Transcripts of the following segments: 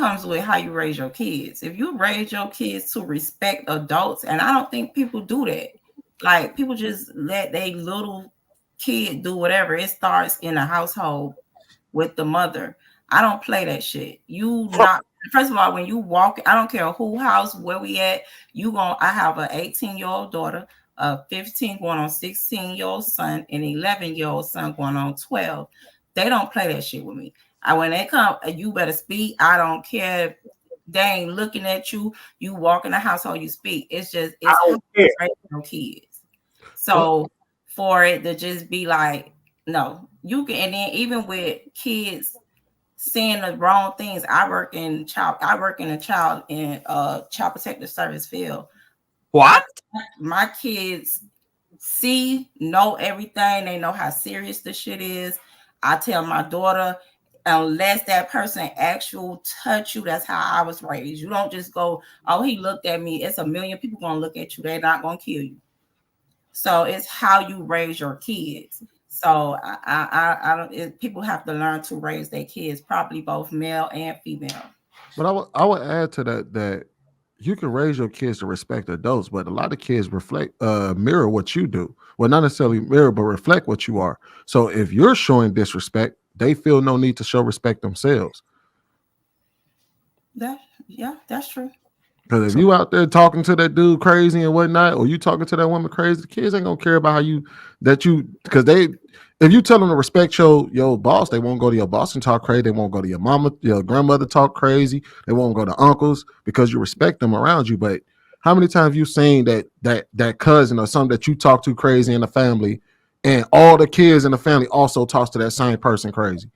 comes with how you raise your kids. If you raise your kids to respect adults, and I don't think people do that. Like people just let they little kid do whatever. It starts in a household with the mother. I don't play that shit. You not first of all, when you walk, I don't care who house, where we at, I have an 18-year-old daughter, a 15 going on 16-year-old son, and an 11-year-old son going on 12. They don't play that shit with me. When they come, you better speak. I don't care. They ain't looking at you. You walk in the household, you speak. It's how you raise your kids. So for it to just be like, no, you can, and then even with kids saying the wrong things. I work in a child protective service field. What? My kids know everything. They know how serious the shit is. I tell my daughter, unless that person actual touch you, that's how I was raised. You don't just go, oh, he looked at me. It's a million people gonna look at you. They're not gonna kill you. So it's how you raise your kids. So I don't. People have to learn to raise their kids properly, both male and female. But I would add to that you can raise your kids to respect adults, but a lot of kids mirror what you do. Well, not necessarily mirror, but reflect what you are. So if you're showing disrespect, they feel no need to show respect themselves. That's true. Because if you out there talking to that dude crazy and whatnot, or you talking to that woman crazy, the kids ain't gonna care about because if you tell them to respect your boss, they won't go to your boss and talk crazy. They won't go to your mama, your grandmother talk crazy. They won't go to uncles because you respect them around you. But how many times have you seen that cousin or something that you talk to crazy in the family, and all the kids in the family also talks to that same person crazy?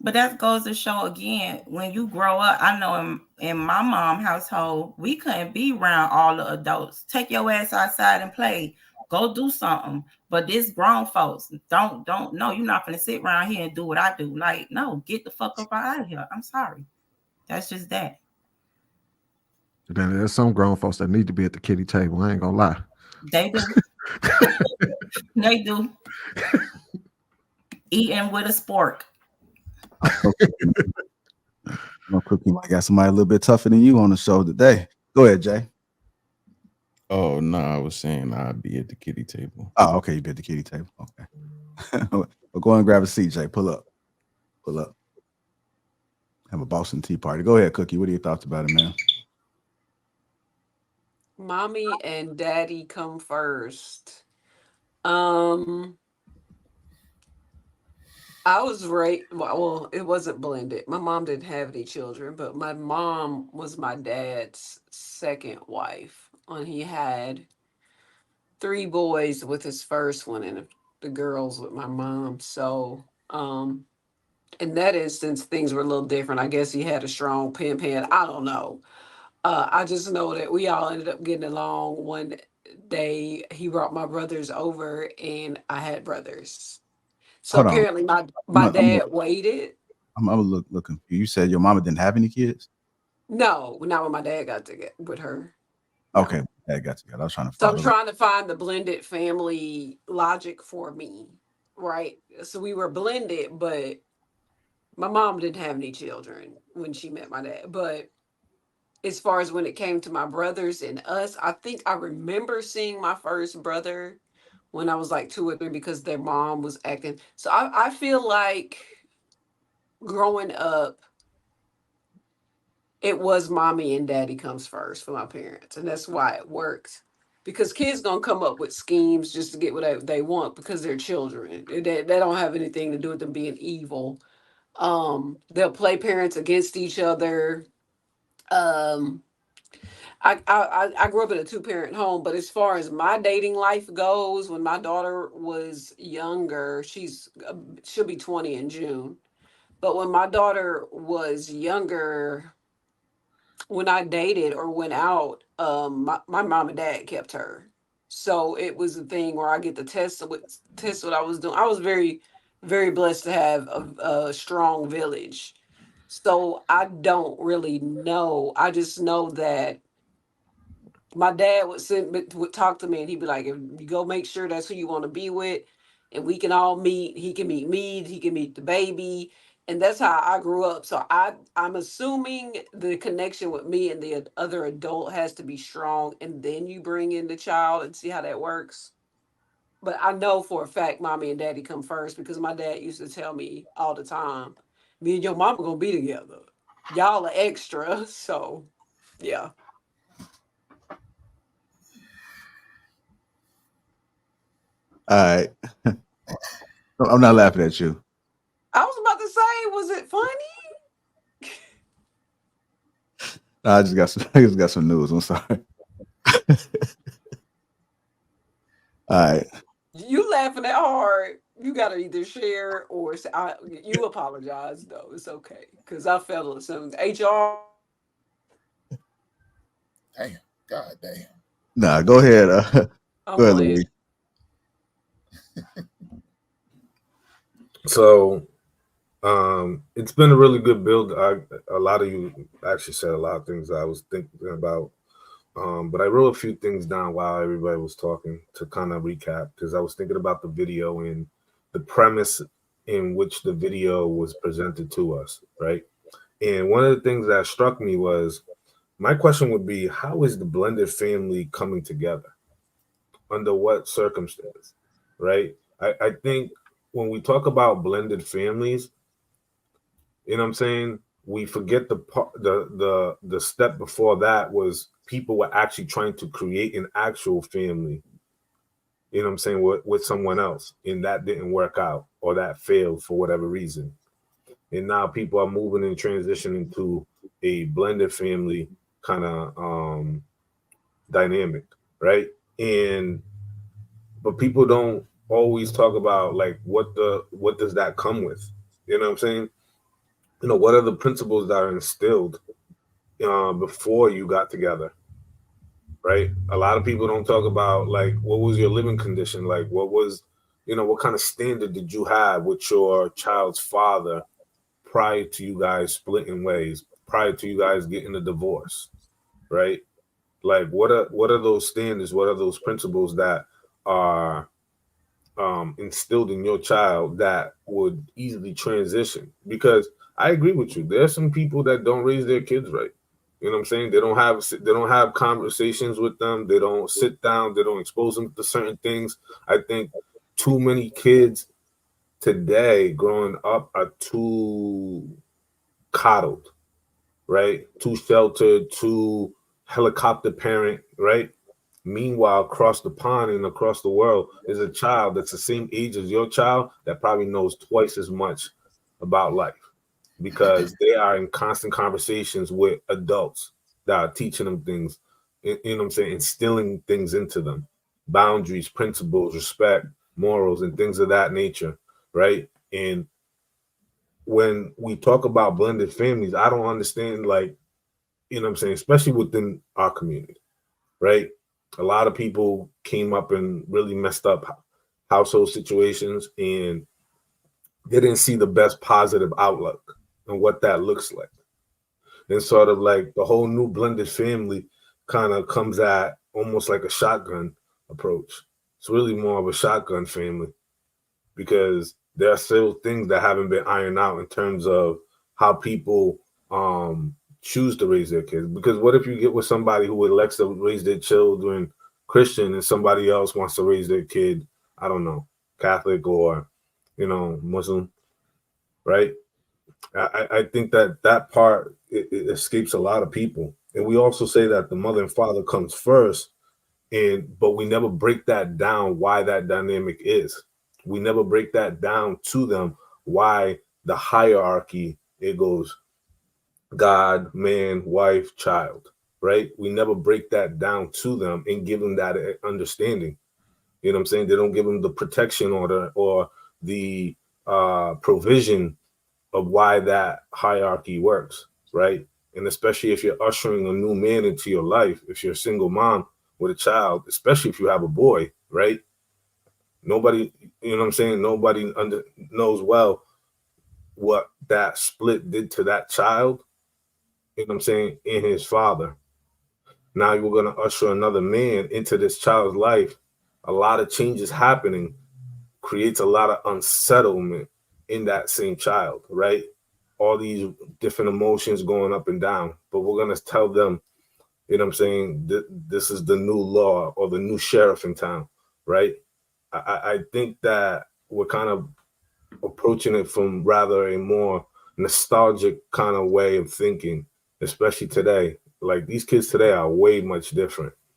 But that goes to show again, when you grow up, I know in my mom household, we couldn't be around all the adults. Take your ass outside and play. Go do something. But this grown folks don't no, you're not gonna sit around here and do what I do. Like, no, get the fuck up out of here. I'm sorry. That's just that. Then there's some grown folks that need to be at the kitty table. I ain't gonna lie. They do. They do. Eating with a spork. No cooking. I got somebody a little bit tougher than you on the show today. Go ahead, Jay. Oh no, I was saying I'd be at the kitty table. Oh, okay, you be at the kitty table. Okay. Well, go and grab a seat, Jay. Pull up. Have a Boston tea party. Go ahead, Cookie. What are your thoughts about it, man? Mommy and daddy come first. I was well, it wasn't blended. My mom didn't have any children, but my mom was my dad's second wife. And he had 3 boys with his first one and the girls with my mom. So, in that instance, things were a little different. I guess he had a strong pen. I don't know. I just know that we all ended up getting along. One day he brought my brothers over and I had brothers. So Hold on. apparently my dad waited. I'm looking. You said your mama didn't have any kids? No, not when my dad got together with her. Okay, dad got together. I was trying to So I'm trying to find the blended family logic for me, right? So we were blended, but my mom didn't have any children when she met my dad. But as far as when it came to my brothers and us, I think I remember seeing my first brother when I was like 2 or 3 because their mom was acting. So I feel like growing up, it was mommy and daddy comes first for my parents. And that's why it works. Because kids gonna come up with schemes just to get what they want because they're children. They don't have anything to do with them being evil. They'll play parents against each other. Um, I grew up in a 2-parent home, but as far as my dating life goes, when my daughter was younger, she'll be 20 in June. But when my daughter was younger, when I dated or went out, my mom and dad kept her. So it was a thing where I get to test what I was doing. I was very, very blessed to have a strong village. So I don't really know. I just know that my dad would talk to me and he'd be like, if you go make sure that's who you want to be with, and we can all meet. He can meet me. He can meet the baby. And that's how I grew up. So I'm assuming the connection with me and the other adult has to be strong, and then you bring in the child and see how that works. But I know for a fact mommy and daddy come first because my dad used to tell me all the time, me and your mama gonna be together. Y'all are extra. So yeah. All right. I'm not laughing at you. I was about to say, was it funny? I just got some news. I'm sorry. All right. You laughing that hard. You gotta either share or say, you apologize though. It's okay. Cause I felt something. HR. Damn. God damn. Nah, go ahead. I'm Go ahead, playing. Louis. So it's been a really good build. A lot of you actually said a lot of things I was thinking about. But I wrote a few things down while everybody was talking to kind of recap, because I was thinking about the video and the premise in which the video was presented to us, right? And one of the things that struck me was, my question would be, how is the blended family coming together? Under what circumstance, right? I think when we talk about blended families, you know what I'm saying, we forget the step before that was people were actually trying to create an actual family, you know what I'm saying, with someone else, and that didn't work out or that failed for whatever reason. And now people are moving and transitioning to a blended family kind of dynamic, right? And but people don't always talk about like what does that come with? You know what I'm saying? You know, what are the principles that are instilled before you got together, right? A lot of people don't talk about like what was your living condition, like what was, you know, what kind of standard did you have with your child's father prior to you guys splitting ways, prior to you guys getting a divorce, right? Like what are those standards? What are those principles that are instilled in your child that would easily transition? Because I agree with you. There's some people that don't raise their kids right. You know what I'm saying? They don't have conversations with them. They don't sit down. They don't expose them to certain things. I think too many kids today growing up are too coddled, right? Too sheltered, too helicopter parent, right? Meanwhile, across the pond and across the world is a child that's the same age as your child that probably knows twice as much about life, because they are in constant conversations with adults that are teaching them things, you know what I'm saying, instilling things into them, boundaries, principles, respect, morals, and things of that nature, right? And when we talk about blended families, I don't understand, like, you know what I'm saying, especially within our community, right? A lot of people came up in really messed up household situations, and they didn't see the best positive outlook and what that looks like. And sort of like the whole new blended family kind of comes at almost like a shotgun approach. It's really more of a shotgun family, because there are still things that haven't been ironed out in terms of how people choose to raise their kids. Because what if you get with somebody who elects to raise their children Christian and somebody else wants to raise their kid, I don't know, Catholic or, you know, Muslim, right? I think that part, it escapes a lot of people. And we also say that the mother and father comes first, but we never break that down why that dynamic is. We never break that down to them why the hierarchy, it goes God, man, wife, child, right? We never break that down to them and give them that understanding. You know what I'm saying? They don't give them the protection or the provision of why that hierarchy works, right? And especially if you're ushering a new man into your life, if you're a single mom with a child, especially if you have a boy, right? Nobody, you know what I'm saying? Nobody knows well what that split did to that child, you know what I'm saying, and his father. Now you're going to usher another man into this child's life. A lot of changes happening creates a lot of unsettlement in that same child, right? all these different emotions going up and down, but we're going to tell them, you know what I'm saying, this is the new law or the new sheriff in town, right? I think that we're kind of approaching it from rather a more nostalgic kind of way of thinking, especially today. Like these kids today are way much different.